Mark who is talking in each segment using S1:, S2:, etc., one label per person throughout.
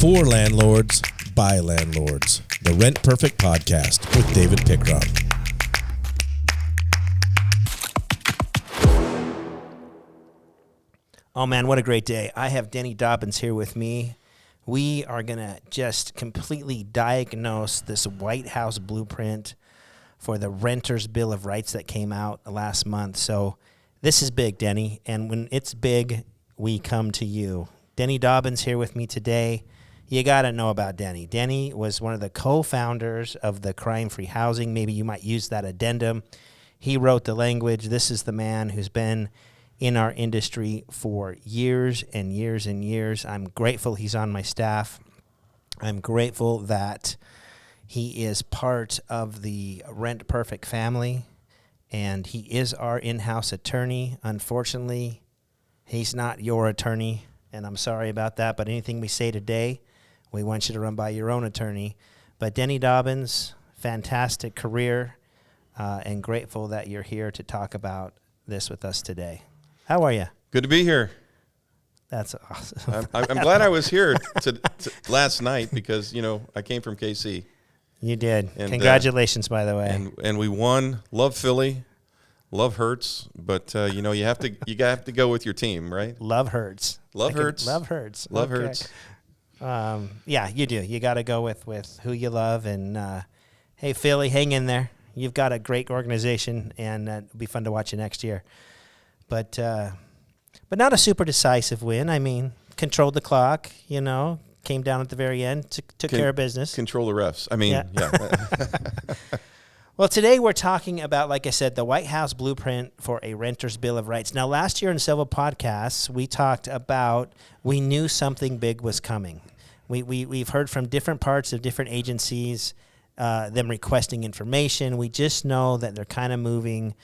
S1: For landlords, by landlords. The Rent Perfect Podcast with David Pickron.
S2: Oh man, what a great day. I have Denny Dobbins here with me. We are going to just completely diagnose this White House blueprint for the Renters' Bill of Rights that came out last month. So this is big, Denny, and when it's big, we come to you. Denny Dobbins here with me today. You got to know about Denny. Denny was one of the co-founders of the Crime-Free Housing. Maybe you might use that addendum. He wrote the language. This is the man who's been in our industry for years and years and years. I'm grateful he's on my staff. I'm grateful that he is part of the Rent Perfect family, and he is our in-house attorney. Unfortunately, he's not your attorney, and I'm sorry about that, but anything we say today, we want you to run by your own attorney. But Denny Dobbins, fantastic career, and grateful that you're here to talk about this with us today. How are you?
S3: Good to be here.
S2: That's awesome.
S3: I'm glad I was here last night because, I came from KC.
S2: You did.
S3: And,
S2: congratulations, by the way.
S3: And we won. Love Philly. Love hurts. But, you have to go with your team, right?
S2: Love hurts.
S3: Love hurts.
S2: Love hurts.
S3: Love
S2: okay.
S3: hurts.
S2: Yeah, you do. You got to go with who you love. And, hey, Philly, hang in there. You've got a great organization, and it'll be fun to watch you next year. But not a super decisive win. I mean, controlled the clock, came down at the very end, took care of business.
S3: Control the refs. I mean, yeah.
S2: Well, today we're talking about, like I said, the White House blueprint for a Renters' Bill of Rights. Now, last year in several podcasts, we talked about we knew something big was coming. We've heard from different parts of different agencies, them requesting information. We just know that they're kind of moving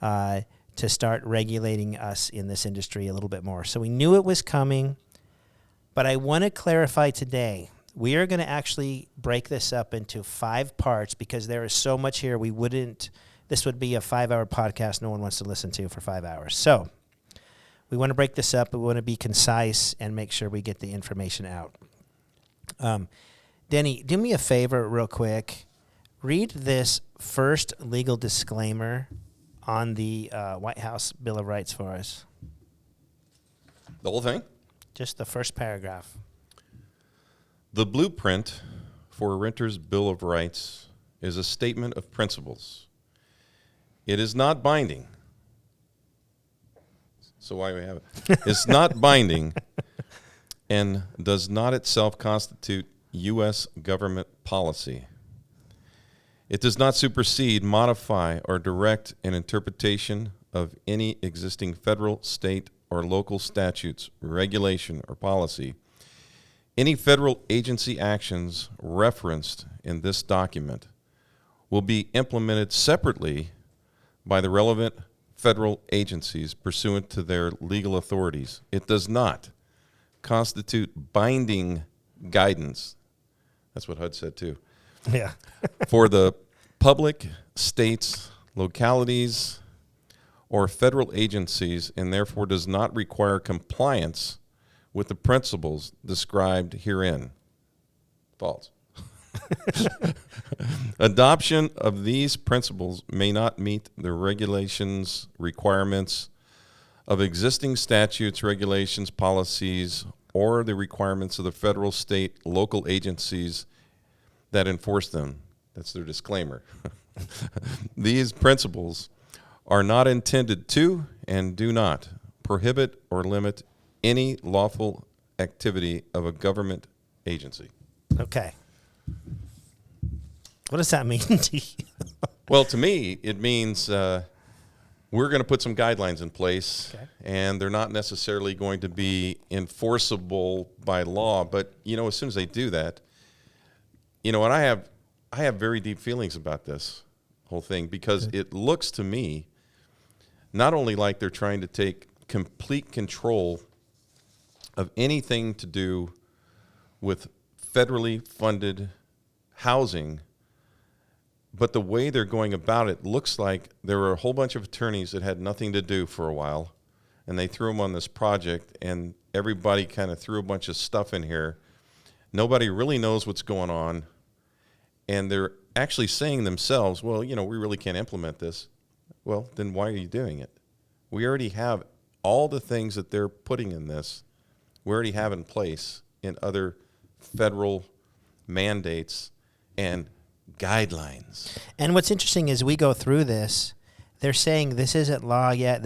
S2: to start regulating us in this industry a little bit more. So we knew it was coming, but I want to clarify today. We are going to actually break this up into 5 parts because there is so much here this would be a 5-hour podcast no one wants to listen to for 5 hours. So we want to break this up. We want to be concise and make sure we get the information out. Denny, do me a favor real quick. Read this first legal disclaimer on the White House Bill of Rights for us.
S3: The whole thing?
S2: Just the first paragraph.
S3: The blueprint for a Renter's Bill of Rights is a statement of principles. It is not binding. So why do we have it? It's not binding and does not itself constitute U.S. government policy. It does not supersede, modify, or direct an interpretation of any existing federal, state, or local statutes, regulation, or policy. Any federal agency actions referenced in this document will be implemented separately by the relevant federal agencies pursuant to their legal authorities. It does not constitute binding guidance. That's what HUD said too.
S2: Yeah.
S3: For the public, states, localities, or federal agencies, and therefore does not require compliance with the principles described herein. False. Adoption of these principles may not meet the regulations, requirements of existing statutes, regulations, policies, or the requirements of the federal, state, local agencies that enforce them. That's their disclaimer. These principles are not intended to and do not prohibit or limit any lawful activity of a government agency.
S2: Okay. What does that mean to you?
S3: Well, to me, it means we're going to put some guidelines in place, okay, and they're not necessarily going to be enforceable by law. But, as soon as they do that, and I have very deep feelings about this whole thing because it looks to me not only like they're trying to take complete control of anything to do with federally funded housing, but the way they're going about it looks like there were a whole bunch of attorneys that had nothing to do for a while, and they threw them on this project, and everybody kind of threw a bunch of stuff in here, Nobody really knows what's going on, and they're actually saying themselves, well, we really can't implement this. Well, then why are you doing it? We already have all the things that they're putting in this. We already have in place in other federal mandates and guidelines.
S2: And what's interesting is we go through this, they're saying this isn't law yet.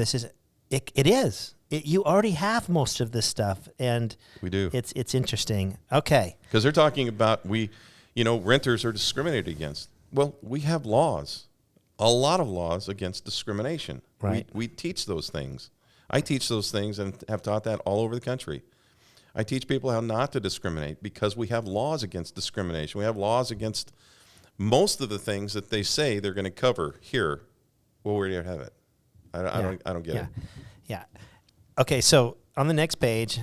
S2: It is. You already have most of this stuff, and
S3: we do.
S2: It's interesting. Okay.
S3: Because they're talking about renters are discriminated against. Well, we have laws, a lot of laws against discrimination.
S2: Right.
S3: We teach those things. I teach those things and have taught that all over the country. I teach people how not to discriminate because we have laws against discrimination. We have laws against most of the things that they say they're going to cover here. Well, where do you have it? I don't get it.
S2: Yeah. Okay, so on the next page,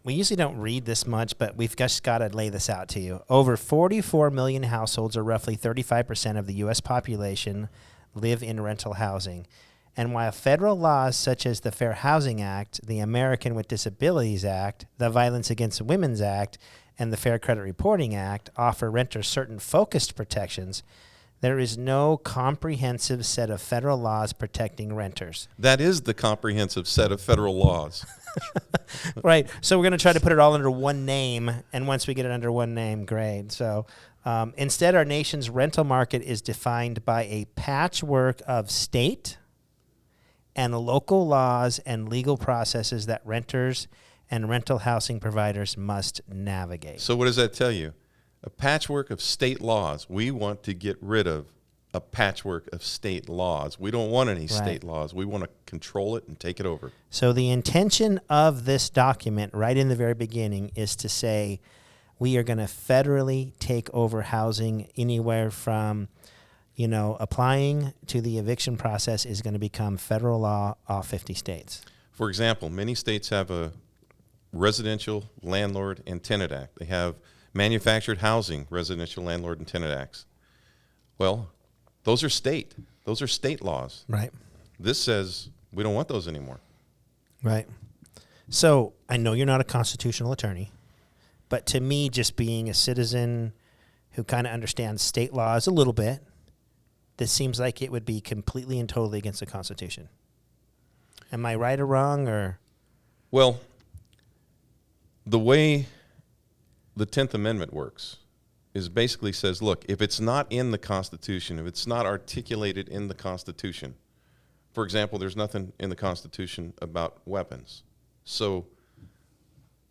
S2: we usually don't read this much, but we've just got to lay this out to you. Over 44 million households, or roughly 35% of the U.S. population, live in rental housing. And while federal laws such as the Fair Housing Act, the American with Disabilities Act, the Violence Against Women's Act, and the Fair Credit Reporting Act offer renters certain focused protections, there is no comprehensive set of federal laws protecting renters.
S3: That is the comprehensive set of federal laws.
S2: Right. So we're going to try to put it all under one name, and once we get it under one name, great. So instead, our nation's rental market is defined by a patchwork of state and local laws and legal processes that renters and rental housing providers must navigate.
S3: So what does that tell you? A patchwork of state laws. We want to get rid of a patchwork of state laws. We don't want any state laws. We want to control it and take it over.
S2: So the intention of this document right in the very beginning is to say we are going to federally take over housing. Anywhere from applying to the eviction process is going to become federal law, all 50 states.
S3: For example, many states have a residential landlord and tenant act. They have manufactured housing residential landlord and tenant acts. Well, those are state laws.
S2: Right.
S3: This says we don't want those anymore.
S2: Right. So I know you're not a constitutional attorney, but to me, just being a citizen who kind of understands state laws a little bit, this seems like it would be completely and totally against the Constitution. Am I right or wrong? Or
S3: well, the way the 10th Amendment works is basically says, look, if it's not in the Constitution, if it's not articulated in the Constitution, for example, there's nothing in the Constitution about weapons. So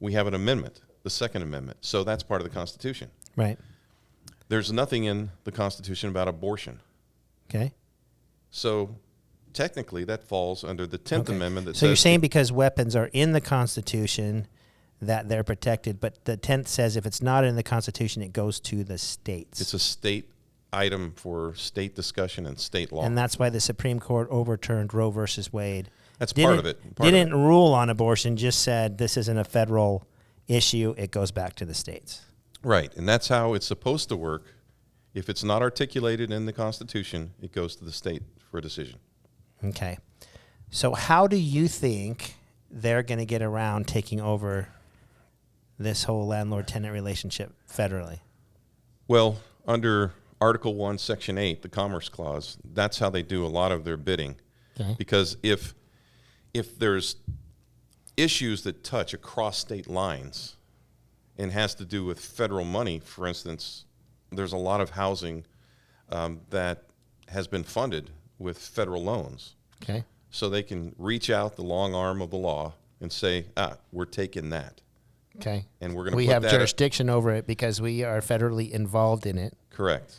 S3: we have an amendment, the Second Amendment. So that's part of the Constitution.
S2: right.
S3: There's nothing in the Constitution about abortion.
S2: Okay.
S3: So technically that falls under the 10th Amendment. That
S2: So you're
S3: says
S2: saying because weapons are in the Constitution that they're protected, but the 10th says if it's not in the Constitution, it goes to the states.
S3: it's a state item for state discussion and state law.
S2: And that's why the Supreme Court overturned Roe versus Wade.
S3: That's part of it.
S2: Didn't rule on abortion, just said this isn't a federal issue. It goes back to the states.
S3: Right, and that's how it's supposed to work. If it's not articulated in the Constitution, it goes to the state for a decision.
S2: Okay. So how do you think they're going to get around taking over this whole landlord-tenant relationship federally?
S3: Well, under Article 1, Section 8, the Commerce Clause, that's how they do a lot of their bidding.
S2: Okay.
S3: Because if there's issues that touch across state lines and has to do with federal money, for instance, there's a lot of housing that has been funded with federal loans.
S2: Okay.
S3: So they can reach out the long arm of the law and say, we're taking that.
S2: Okay.
S3: And we're going to
S2: We
S3: put
S2: have
S3: that
S2: jurisdiction over it because we are federally involved in it.
S3: Correct.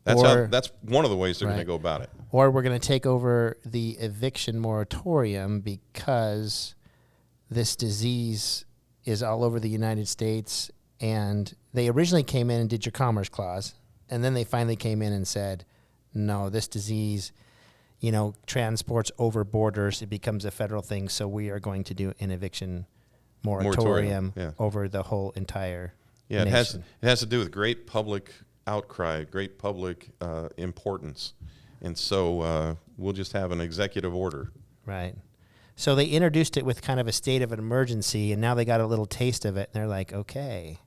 S3: That's one of the ways they're going to go about it.
S2: Or we're going to take over the eviction moratorium because this disease is all over the United States, and they originally came in and did your Commerce Clause, and then they finally came in and said, no, this disease, transports over borders. It becomes a federal thing, so we are going to do an eviction moratorium over the whole entire nation.
S3: It has to do with great public outcry, great public importance. And so we'll just have an executive order.
S2: Right. So they introduced it with kind of a state of an emergency, and now they got a little taste of it, and they're like, okay,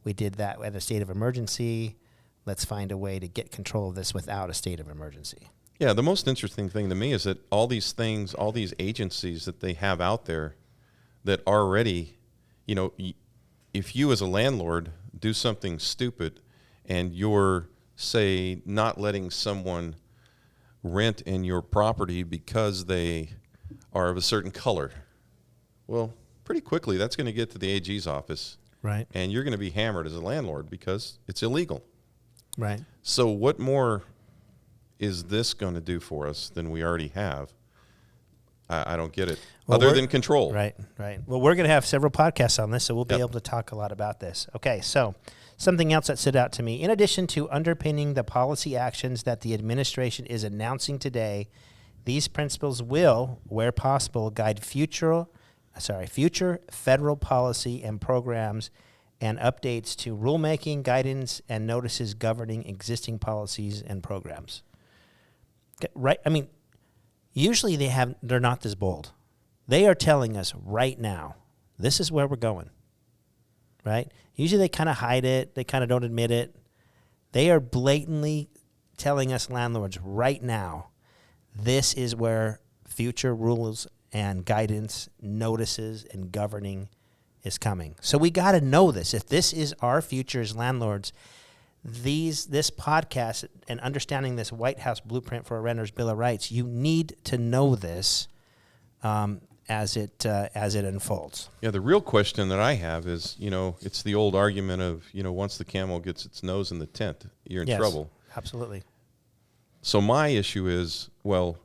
S2: We did that at a state of emergency. Let's find a way to get control of this without a state of emergency.
S3: Yeah, the most interesting thing to me is that all these things, all these agencies that they have out there that already, if you as a landlord do something stupid and you're, say, not letting someone rent in your property because they are of a certain color, well, pretty quickly that's going to get to the AG's office.
S2: Right.
S3: And you're going to be hammered as a landlord because it's illegal.
S2: Right.
S3: So what more is this going to do for us than we already have? I don't get it.
S2: Well,
S3: other than control.
S2: Right. Well, we're going to have several podcasts on this, so we'll be
S3: Yep.
S2: able to talk a lot about this. Okay, so something else that stood out to me, in addition to underpinning the policy actions that the administration is announcing today, these principles will, where possible, guide future federal policy and programs and updates to rulemaking, guidance, and notices governing existing policies and programs. Right? I mean, usually they're not this bold. They are telling us right now, this is where we're going. Right? Usually they kind of hide it. They kind of don't admit it. They are blatantly telling us landlords right now, this is where future rules and guidance, notices, and governing is coming. So we got to know this. If this is our future as landlords, this podcast and understanding this White House blueprint for a renter's Bill of Rights, you need to know this as it unfolds.
S3: Yeah, the real question that I have is, it's the old argument of, once the camel gets its nose in the tent, you're in trouble.
S2: Absolutely.
S3: So my issue is, well,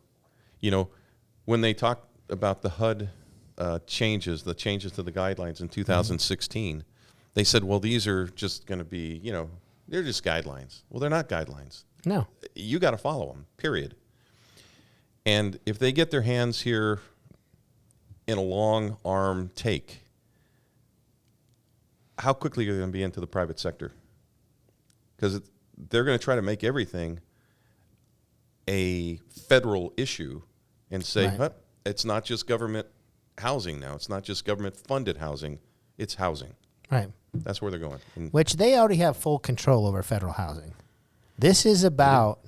S3: when they talk about the HUD changes to the guidelines in 2016, they said, well, these are just going to be, they're just guidelines. Well, they're not guidelines.
S2: No.
S3: You got to follow them, period. And if they get their hands here in a long arm take, how quickly are they going to be into the private sector? Because they're going to try to make everything a federal issue and say,
S2: Right.
S3: It's not just government housing now. It's not just government-funded housing. It's housing.
S2: Right.
S3: That's where they're going. And
S2: Which they already have full control over federal housing. This is about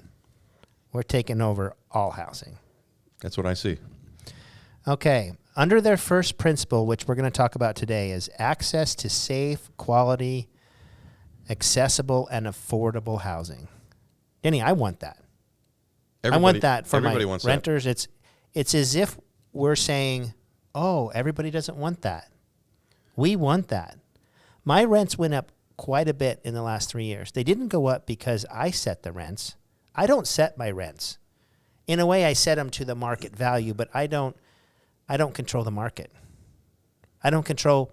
S2: we're taking over all housing.
S3: that's what I see.
S2: Okay. Under their first principle, which we're going to talk about today, is access to safe, quality, accessible, and affordable housing. Denny, I want that. I want that for my
S3: everybody wants
S2: renters. It's as if we're saying, oh, everybody doesn't want that. We want that. My rents went up quite a bit in the last 3 years. They didn't go up because I set the rents. I don't set my rents. In a way, I set them to the market value, but I don't control the market. I don't control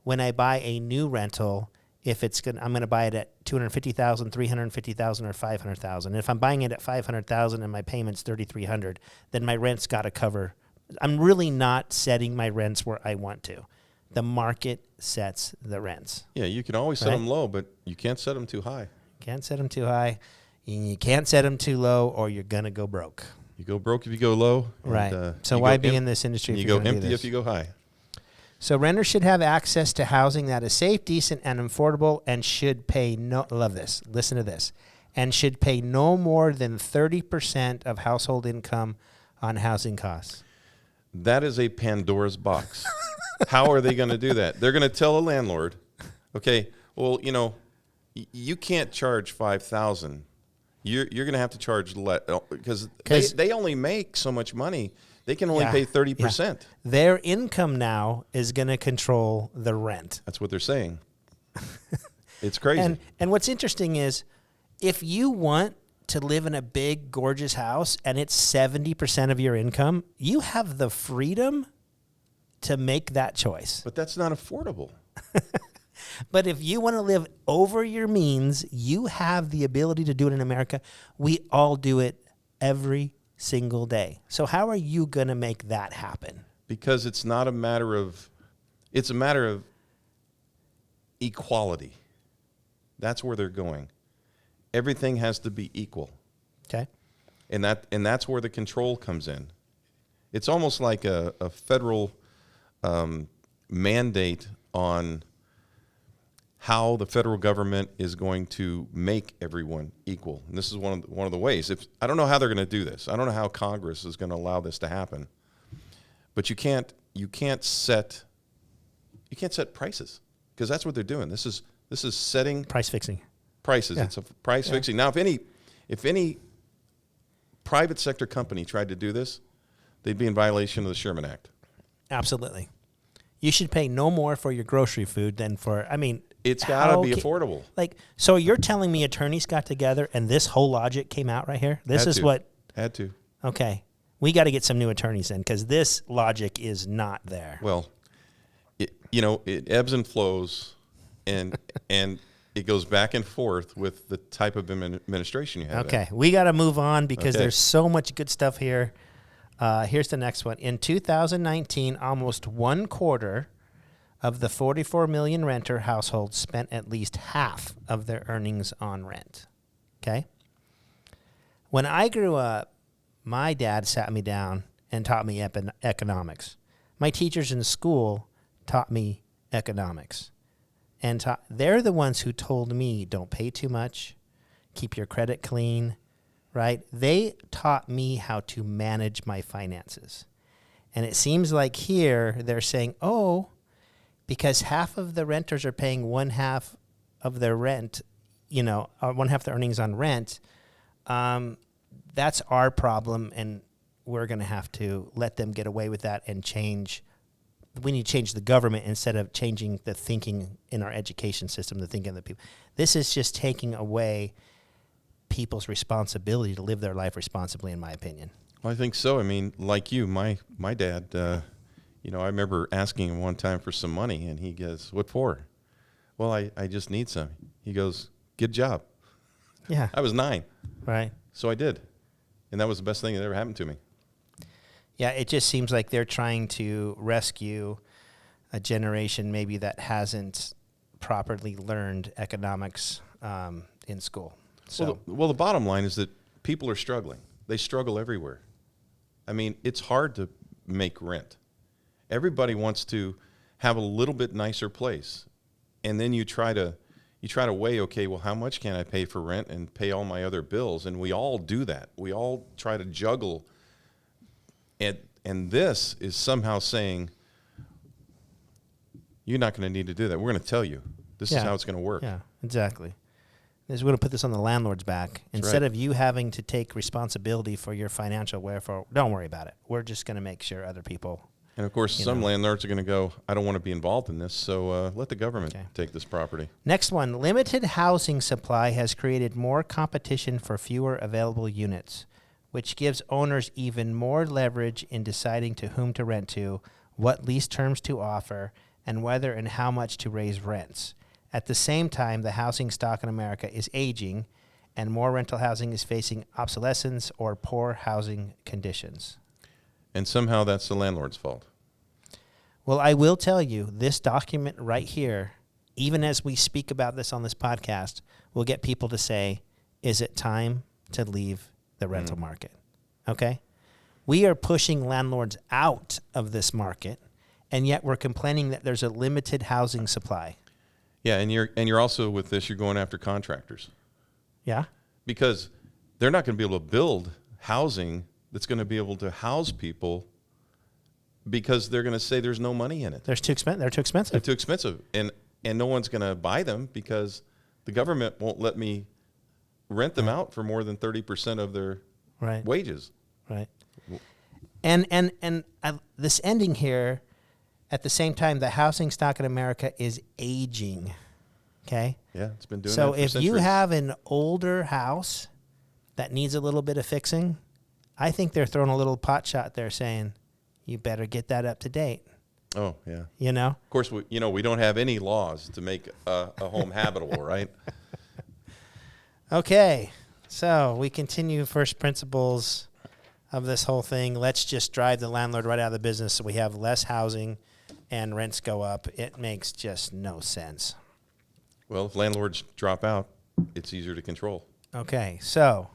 S2: when I buy a new rental if I'm going to buy it at $250,000, $350,000, or $500,000. If I'm buying it at $500,000 and my payment's $3,300, then my rent's got to cover. I'm really not setting my rents where I want to. The market sets the rents.
S3: Yeah, you can always set them low, but you can't set them too high.
S2: Can't set them too high. And you can't set them too low, or you're going to go broke.
S3: You go broke if you go low.
S2: Right.
S3: And,
S2: So
S3: you
S2: why
S3: go
S2: be in this industry if
S3: you
S2: you're
S3: go
S2: gonna do
S3: empty
S2: this?
S3: if you go high.
S2: So renters should have access to housing that is safe, decent, and affordable, and should pay love this, listen to this, and should pay no more than 30% of household income on housing costs.
S3: That is a Pandora's box. How are they going to do that? They're going to tell a landlord, okay, well, you can't charge $5,000. You're going to have to charge less because they only make so much money. They can only pay 30%.
S2: Yeah. Their income now is going to control the rent.
S3: That's what they're saying. It's crazy.
S2: And what's interesting is if you want to live in a big, gorgeous house and it's 70% of your income, you have the freedom to make that choice.
S3: But that's not affordable.
S2: But if you want to live over your means, you have the ability to do it in America. We all do it every single day. So how are you going to make that happen?
S3: Because it's not a matter of, it's a matter of equality. That's where they're going. Everything has to be equal.
S2: Okay.
S3: And that's where the control comes in. It's almost like a federal mandate on how the federal government is going to make everyone equal. And this is one of the ways. I don't know how they're going to do this. I don't know how Congress is going to allow this to happen. But you can't set prices, because that's what they're doing. This is setting
S2: Price fixing.
S3: prices.
S2: Yeah.
S3: It's a price fixing. Now, if any private sector company tried to do this, they'd be in violation of the Sherman Act.
S2: Absolutely. You should pay no more for your grocery food than for,
S3: It's got to be affordable.
S2: So you're telling me attorneys got together and this whole logic came out right here?
S3: Had to.
S2: Okay. We got to get some new attorneys in, because this logic is not there.
S3: Well, it ebbs and flows, and it goes back and forth with the type of administration you have.
S2: Okay. We got to move on, because there's so much good stuff here. Here's the next one. In 2019, almost 1/4 of the 44 million renter households spent at least half of their earnings on rent. Okay? When I grew up, my dad sat me down and taught me economics. My teachers in school taught me economics. And they're the ones who told me, don't pay too much, keep your credit clean, right? They taught me how to manage my finances. And it seems like here they're saying, because half of the renters are paying 1/2 of their rent, 1/2 the earnings on rent, that's our problem, and we're going to have to let them get away with that and change. We need to change the government instead of changing the thinking in our education system, the thinking of the people. This is just taking away people's responsibility to live their life responsibly, in my opinion.
S3: Well, I think so. Like you, my dad, I remember asking him one time for some money, and he goes, "What for?" "Well, I just need some." He goes, "Get a job."
S2: Yeah.
S3: I was 9.
S2: Right.
S3: So I did. And that was the best thing that ever happened to me.
S2: Yeah, it just seems like they're trying to rescue a generation maybe that hasn't properly learned economics in school. So,
S3: Well, the bottom line is that people are struggling. They struggle everywhere. It's hard to make rent. Everybody wants to have a little bit nicer place. And then you try to weigh, okay, well, how much can I pay for rent and pay all my other bills? And we all do that. We all try to juggle. And this is somehow saying, you're not going to need to do that. We're going to tell you. This is how it's going to work.
S2: Yeah, exactly. We're going to put this on the landlord's back. Instead of you having to take responsibility for your financial welfare, don't worry about it. We're just going to make sure other people.
S3: And, of course, some landlords are going to go, I don't want to be involved in this, so let the government take this property.
S2: Next one, limited housing supply has created more competition for fewer available units, which gives owners even more leverage in deciding to whom to rent to, what lease terms to offer, and whether and how much to raise rents. At the same time, the housing stock in America is aging, and more rental housing is facing obsolescence or poor housing conditions.
S3: And somehow that's the landlord's fault.
S2: Well, I will tell you, this document right here, even as we speak about this on this podcast, will get people to say, is it time to leave the rental market? Okay? We are pushing landlords out of this market, and yet we're complaining that there's a limited housing supply.
S3: Yeah, and you're also with this, you're going after contractors.
S2: Yeah?
S3: Because they're not going to be able to build housing that's going to be able to house people, because they're going to say there's no money in it.
S2: They're too expensive.
S3: They're too expensive. And no one's going to buy them because the government won't let me rent them out for more than 30% of their wages.
S2: Right. And this ending here, at the same time, the housing stock in America is aging. Okay?
S3: Yeah, it's been doing that
S2: So
S3: for
S2: if
S3: centuries.
S2: you have an older house that needs a little bit of fixing, I think they're throwing a little pot shot there saying, you better get that up to date.
S3: Oh, yeah.
S2: Of
S3: course, we don't have any laws to make a home habitable, right?
S2: Okay. So we continue first principles of this whole thing. Let's just drive the landlord right out of the business so we have less housing and rents go up. It makes just no sense.
S3: Well, if landlords drop out, it's easier to control.
S2: Okay. So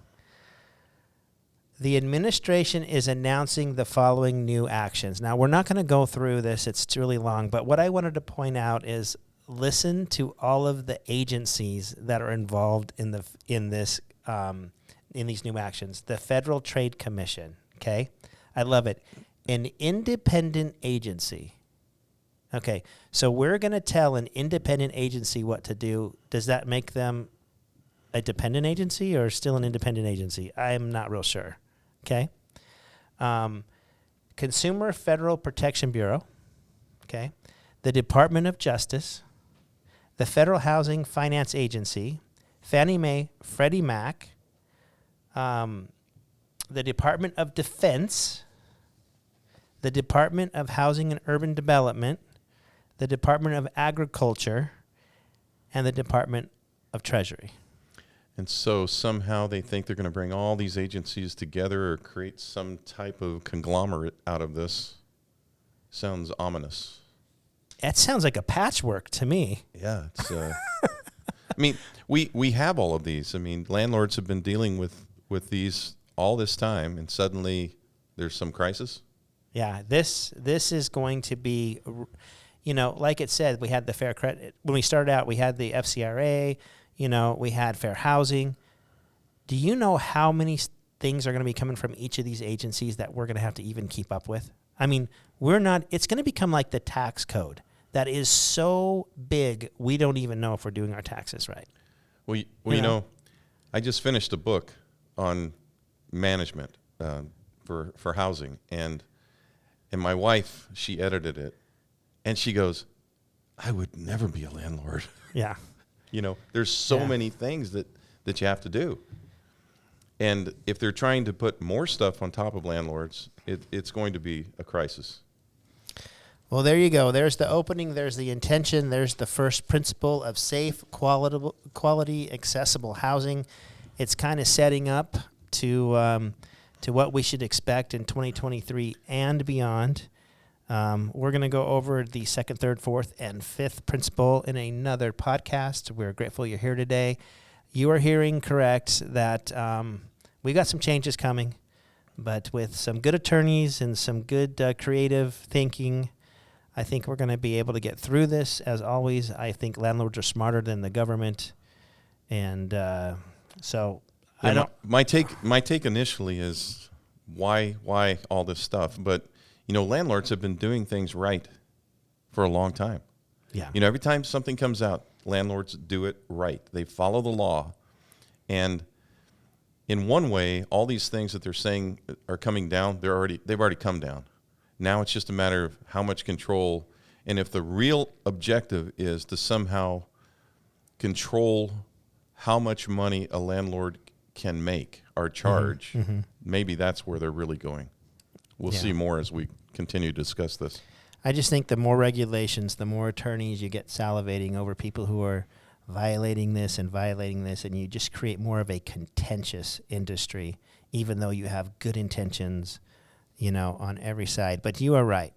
S2: the administration is announcing the following new actions. Now, we're not going to go through this. It's really long. But what I wanted to point out is listen to all of the agencies that are involved in these new actions. The Federal Trade Commission, okay? I love it. An independent agency. Okay, so we're going to tell an independent agency what to do. Does that make them a dependent agency or still an independent agency? I'm not real sure. Okay. Consumer Federal Protection Bureau. Okay. The Department of Justice, the Federal Housing Finance Agency, Fannie Mae, Freddie Mac, the Department of Defense, the Department of Housing and Urban Development, the Department of Agriculture, and the Department of Treasury.
S3: And so somehow they think they're going to bring all these agencies together or create some type of conglomerate out of this. Sounds ominous.
S2: That sounds like a patchwork to me.
S3: Yeah, it's. I mean, we have all of these. I mean, landlords have been dealing with these all this time, and suddenly there's some crisis.
S2: Yeah, this is going to be, like it said, we had the fair credit. When we started out, we had the FCRA, we had fair housing. Do you know how many things are going to be coming from each of these agencies that we're going to have to even keep up with? I mean, it's going to become like the tax code that is so big, we don't even know if we're doing our taxes right.
S3: Well, I just finished a book on management for housing, and my wife, she edited it, and she goes, I would never be a landlord.
S2: Yeah.
S3: There's so many things that you have to do. And if they're trying to put more stuff on top of landlords, it's going to be a crisis.
S2: Well, there you go. There's the opening. There's the intention. There's the first principle of safe, quality, accessible housing. It's kind of setting up to what we should expect in 2023 and beyond. We're going to go over the second, third, fourth, and fifth principle in another podcast. We're grateful you're here today. You are hearing correct that we got some changes coming, but with some good attorneys and some good creative thinking, I think we're going to be able to get through this. As always, I think landlords are smarter than the government, and so I don't.
S3: My take initially is why all this stuff, but landlords have been doing things right for a long time.
S2: Yeah.
S3: Every time something comes out, landlords do it right. They follow the law, and in one way, all these things that they're saying are coming down, they've already come down. Now it's just a matter of how much control, and if the real objective is to somehow control how much money a landlord can make or charge, maybe that's where they're really going. We'll see more as we continue to discuss this.
S2: I just think the more regulations, the more attorneys you get salivating over people who are violating this, and you just create more of a contentious industry, even though you have good intentions, on every side. But you are right.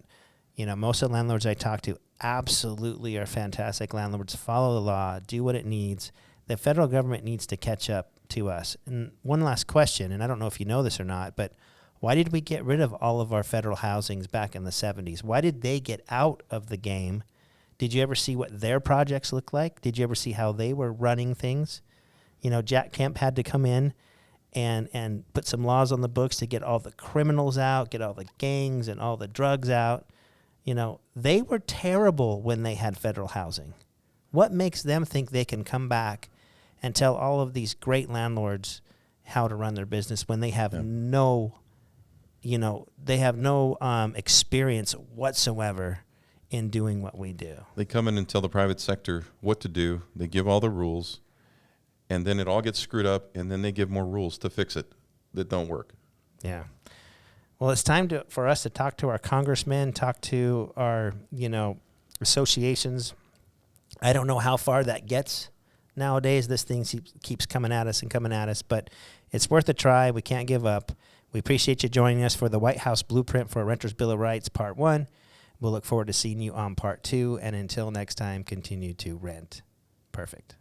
S2: Most of the landlords I talk to absolutely are fantastic landlords, follow the law, do what it needs. The federal government needs to catch up to us. And one last question, and I don't know if you know this or not, but why did we get rid of all of our federal housings back in the 70s? Why did they get out of the game? Did you ever see what their projects looked like? Did you ever see how they were running things? Jack Kemp had to come in and put some laws on the books to get all the criminals out, get all the gangs and all the drugs out. They were terrible when they had federal housing. What makes them think they can come back and tell all of these great landlords how to run their business when they have no experience whatsoever in doing what we do?
S3: They come in and tell the private sector what to do. They give all the rules, and then it all gets screwed up, and then they give more rules to fix it that don't work.
S2: Yeah. Well, it's time for us to talk to our congressmen, talk to our, associations. I don't know how far that gets nowadays. This thing keeps coming at us, but it's worth a try. We can't give up. We appreciate you joining us for the White House Blueprint for a Renter's Bill of Rights, Part 1. We'll look forward to seeing you on Part 2. And until next time, continue to rent perfect.